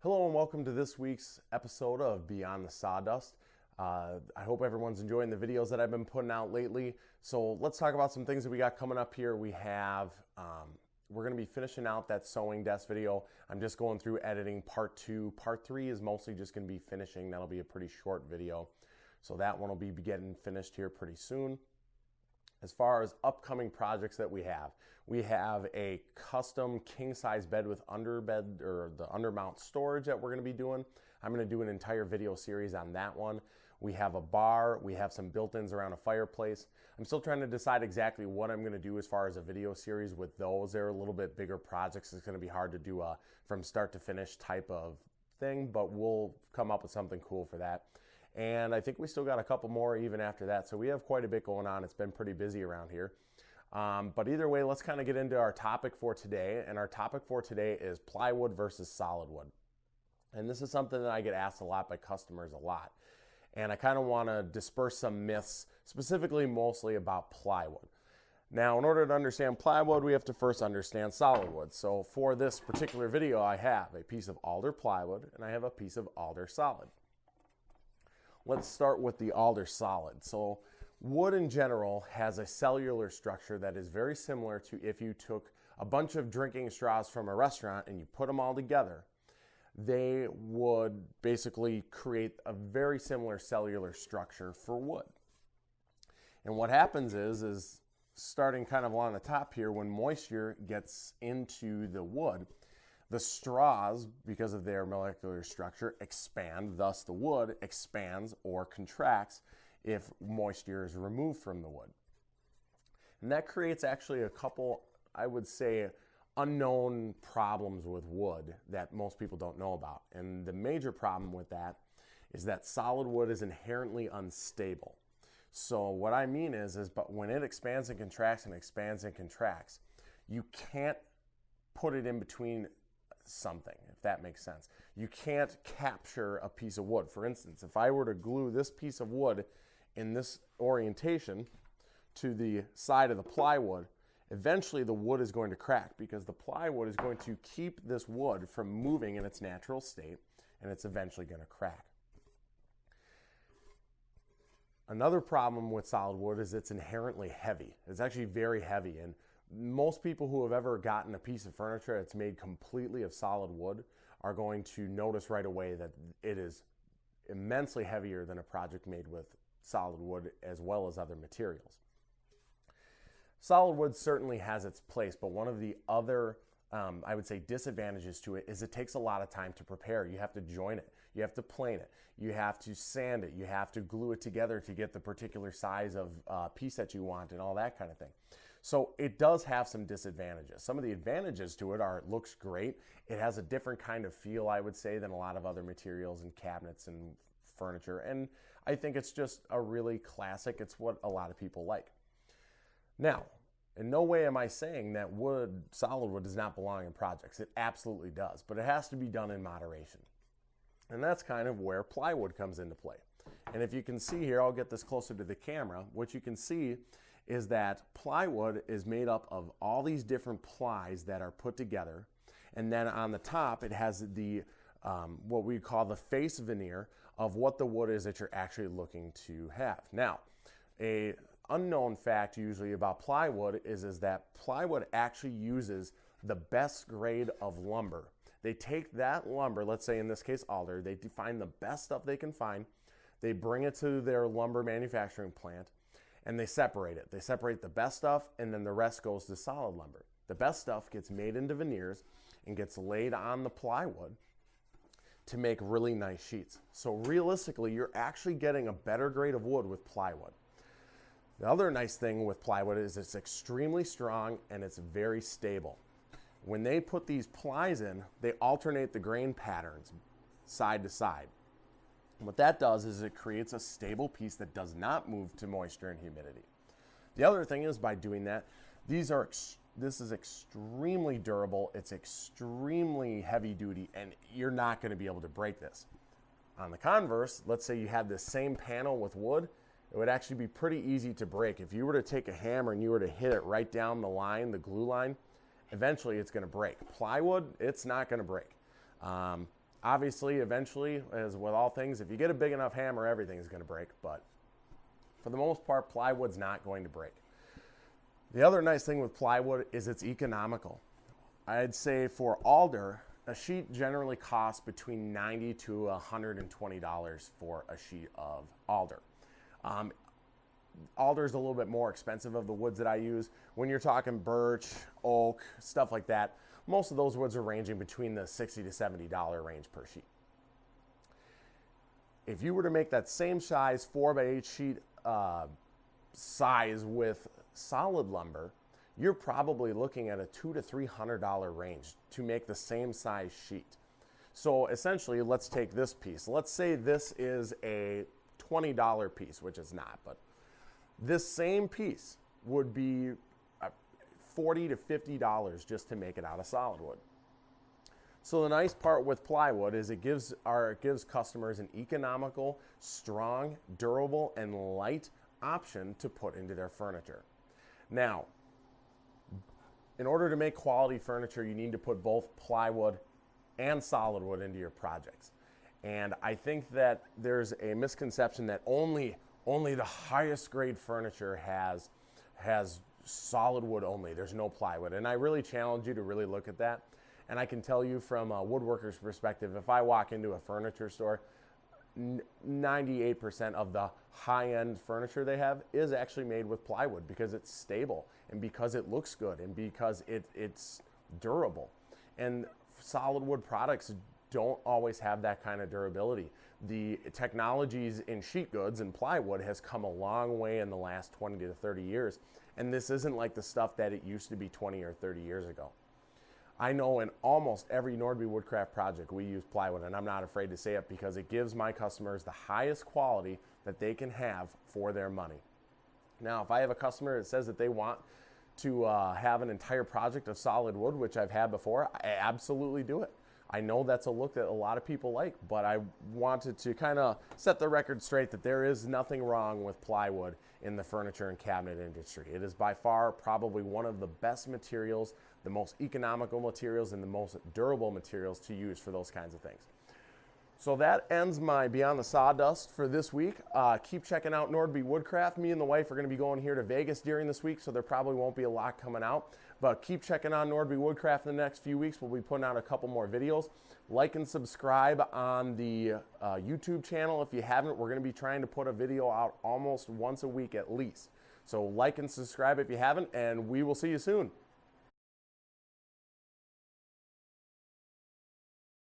Hello and welcome to this week's episode of Beyond the Sawdust. I hope everyone's enjoying the videos that I've been putting out lately. So let's talk about some things that we got coming up here. We're going to be finishing out that sewing desk video. I'm just going through editing part 2. Part 3 is mostly just going to be finishing. That'll be a pretty short video. So that one will be getting finished here pretty soon. As far as upcoming projects that we have a custom king-size bed with underbed or the undermount storage that we're going to be doing. I'm going to do an entire video series on that one. We have a bar, we have some built-ins around a fireplace. I'm still trying to decide exactly what I'm going to do as far as a video series with those. They're a little bit bigger projects. It's going to be hard to do a from start to finish type of thing, but we'll come up with something cool for that. And I think we still got a couple more even after that. So we have quite a bit going on. It's been pretty busy around here. But either way, let's kind of get into our topic for today. And our topic for today is plywood versus solid wood. And this is something that I get asked a lot by customers a lot. And I kind of want to disperse some myths, specifically mostly about plywood. Now, in order to understand plywood, we have to first understand solid wood. So for this particular video, I have a piece of alder plywood and I have a piece of alder solid. Let's start with the alder solid. So wood in general has a cellular structure that is very similar to if you took a bunch of drinking straws from a restaurant and you put them all together. They would basically create a very similar cellular structure for wood. And what happens is starting kind of along the top here, when moisture gets into the wood, the straws, because of their molecular structure, expand, thus the wood expands or contracts if moisture is removed from the wood. And that creates actually a couple, I would say, unknown problems with wood that most people don't know about. And the major problem with that is that solid wood is inherently unstable. So what I mean but when it expands and contracts and expands and contracts, you can't put it in between something, if that makes sense. You can't capture a piece of wood. For instance, if I were to glue this piece of wood in this orientation to the side of the plywood, eventually the wood is going to crack because the plywood is going to keep this wood from moving in its natural state, and it's eventually going to crack. Another problem with solid wood is it's inherently heavy. It's actually very heavy, and most people who have ever gotten a piece of furniture that's made completely of solid wood are going to notice right away that it is immensely heavier than a project made with solid wood as well as other materials. Solid wood certainly has its place, but one of the other, I would say, disadvantages to it is it takes a lot of time to prepare. You have to join it, you have to plane it, you have to sand it, you have to glue it together to get the particular size of piece that you want and all that kind of thing. So it does have some disadvantages. Some of the advantages to it are it looks great. It has a different kind of feel, I would say, than a lot of other materials and cabinets and furniture. And I think it's just a really classic. It's what a lot of people like. Now, in no way am I saying that solid wood does not belong in projects. It absolutely does, but it has to be done in moderation. And that's kind of where plywood comes into play. And if you can see here, I'll get this closer to the camera. What you can see is that plywood is made up of all these different plies that are put together, and then on the top it has the what we call the face veneer of what the wood is that you're actually looking to have. Now, a unknown fact usually about plywood is that plywood actually uses the best grade of lumber. They take that lumber, let's say in this case alder, they find the best stuff they can find, they bring it to their lumber manufacturing plant, and they separate it. They separate the best stuff, and then the rest goes to solid lumber. The best stuff gets made into veneers and gets laid on the plywood to make really nice sheets. So realistically, you're actually getting a better grade of wood with plywood. The other nice thing with plywood is it's extremely strong and it's very stable. When they put these plies in, they alternate the grain patterns side to side. What that does is it creates a stable piece that does not move to moisture and humidity. The other thing is by doing that, this is extremely durable, it's extremely heavy duty, and you're not going to be able to break this. On the converse, let's say you had the same panel with wood, it would actually be pretty easy to break. If you were to take a hammer and you were to hit it right down the line, the glue line, eventually it's going to break. Plywood, it's not going to break. Obviously, eventually, as with all things, if you get a big enough hammer, everything's going to break. But for the most part, plywood's not going to break. The other nice thing with plywood is it's economical. I'd say for alder, a sheet generally costs between $90 to $120 for a sheet of alder. Alder is a little bit more expensive of the woods that I use. When you're talking birch, oak, stuff like that, most of those woods are ranging between the $60 to $70 range per sheet. If you were to make that same size 4x8 sheet size with solid lumber, you're probably looking at a $200 to $300 range to make the same size sheet. So essentially, let's take this piece. Let's say this is a $20 piece, which is not, but this same piece would be $40 to $50 just to make it out of solid wood. So the nice part with plywood is it gives customers an economical, strong, durable, and light option to put into their furniture. Now, in order to make quality furniture, you need to put both plywood and solid wood into your projects. And I think that there's a misconception that only the highest grade furniture has solid wood only. There's no plywood. And I really challenge you to really look at that. And I can tell you from a woodworker's perspective, if I walk into a furniture store, 98% of the high-end furniture they have is actually made with plywood because it's stable and because it looks good and because it's durable. And solid wood products don't always have that kind of durability. The technologies in sheet goods and plywood has come a long way in the last 20 to 30 years, and this isn't like the stuff that it used to be 20 or 30 years ago. I know in almost every Nordby Woodcraft project we use plywood, and I'm not afraid to say it because it gives my customers the highest quality that they can have for their money. Now, if I have a customer that says that they want to have an entire project of solid wood, which I've had before, I absolutely do it. I know that's a look that a lot of people like, but I wanted to kind of set the record straight that there is nothing wrong with plywood in the furniture and cabinet industry. It is by far probably one of the best materials, the most economical materials, and the most durable materials to use for those kinds of things. So that ends my Beyond the Sawdust for this week. Keep checking out Nordby Woodcraft. Me and the wife are going to be going here to Vegas during this week, so there probably won't be a lot coming out. But keep checking on Nordby Woodcraft in the next few weeks. We'll be putting out a couple more videos. Like and subscribe on the YouTube channel. If you haven't, we're going to be trying to put a video out almost once a week at least. So like and subscribe if you haven't, and we will see you soon.